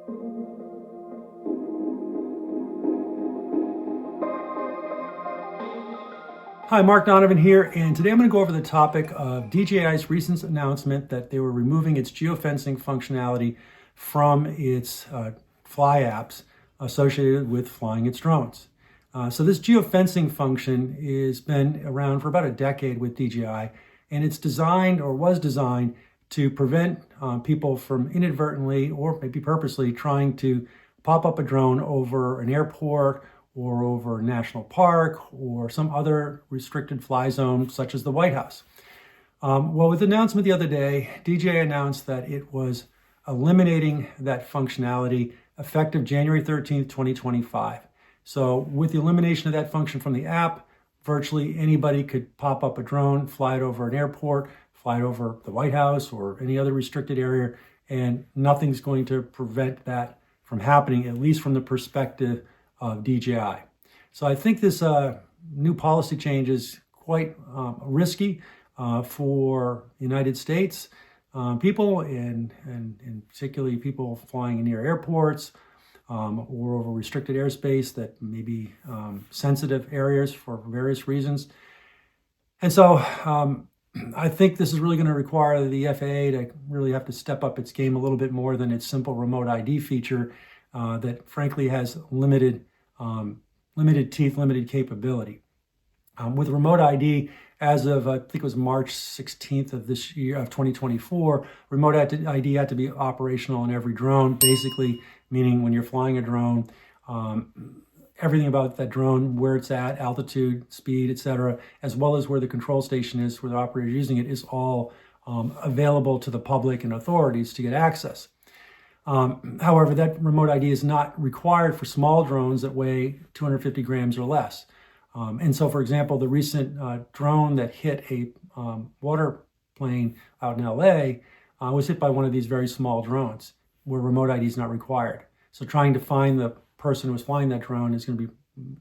Hi, Mark Donovan here, and today I'm going to go over the topic of DJI's recent announcement that they were removing its geofencing functionality from its fly apps associated with flying its drones. So this geofencing function has been around for about a decade with DJI, and it's designed or was designed to prevent people from inadvertently or maybe purposely trying to pop up a drone over an airport or over a national park or some other restricted fly zone such as the White House. Well, with the announcement the other day, DJI announced that it was eliminating that functionality effective January 13th, 2025. So with the elimination of that function from the app, virtually anybody could pop up a drone, fly it over an airport, fly it over the White House or any other restricted area, and nothing's going to prevent that from happening, at least from the perspective of DJI. So I think this new policy change is quite risky for the United States people and particularly people flying near airports or over restricted airspace that may be sensitive areas for various reasons. And so I think this is really going to require the FAA to really have to step up its game a little bit more than its simple remote ID feature that frankly has limited teeth, limited capability. With remote ID, as of I think it was March 16th of this year, of 2024, remote ID had to be operational in every drone, basically meaning when you're flying a drone, everything about that drone, where it's at, altitude, speed, etc., as well as where the control station is, where the operator is using it, is all available to the public and authorities to get access. However, that remote ID is not required for small drones that weigh 250 grams or less. And so, for example, the recent drone that hit a water plane out in LA was hit by one of these very small drones where remote ID is not required. So trying to find the person who was flying that drone is going to be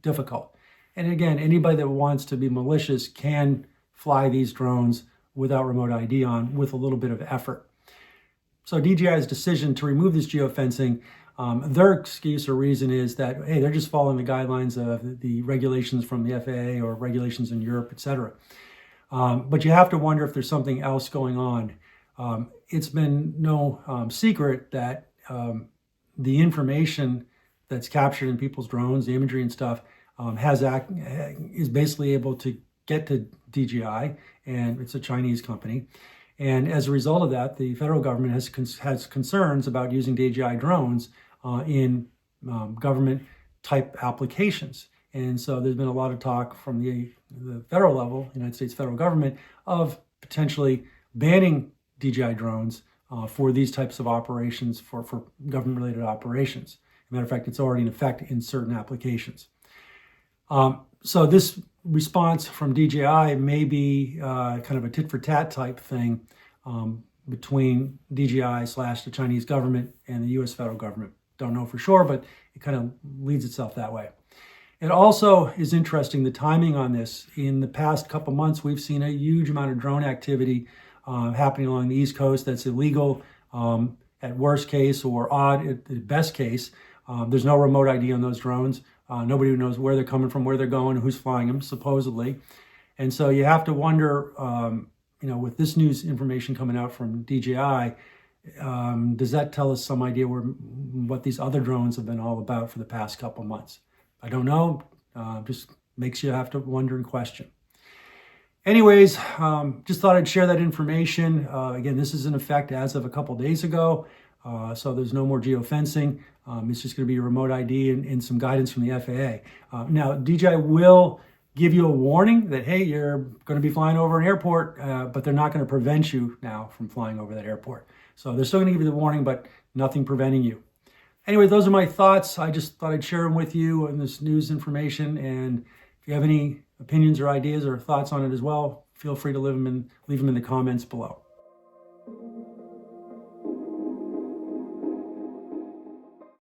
difficult. And again, anybody that wants to be malicious can fly these drones without remote ID on with a little bit of effort. So DJI's decision to remove this geofencing, their excuse or reason is that, hey, they're just following the guidelines of the regulations from the FAA or regulations in Europe, etc. But you have to wonder if there's something else going on. It's been no secret that the information that's captured in people's drones, the imagery and stuff, is basically able to get to DJI, and it's a Chinese company. And as a result of that, the federal government has concerns about using DJI drones in government-type applications. And so there's been a lot of talk from the federal level, United States federal government, of potentially banning DJI drones for these types of operations, for government-related operations. As a matter of fact, it's already in effect in certain applications. So this response from DJI may be kind of a tit-for-tat type thing between DJI / the Chinese government and the U.S. federal government. Don't know for sure, but it kind of leads itself that way. It also is interesting, the timing on this. In the past couple months, we've seen a huge amount of drone activity happening along the East Coast that's illegal at worst case, or odd at the best case. There's no remote ID on those drones. Nobody knows where they're coming from, where they're going, who's flying them, supposedly. And so you have to wonder, with this news information coming out from DJI, does that tell us some idea what these other drones have been all about for the past couple months? I don't know. Just makes you have to wonder and question. Anyways, just thought I'd share that information. Again, this is in effect as of a couple days ago. So there's no more geofencing. It's just going to be a remote ID and some guidance from the FAA. Now, DJI will give you a warning that, hey, you're going to be flying over an airport, but they're not going to prevent you now from flying over that airport. So they're still going to give you the warning, but nothing preventing you. Anyway, those are my thoughts. I just thought I'd share them with you on this news information. And if you have any opinions or ideas or thoughts on it as well, feel free to leave them in the comments below.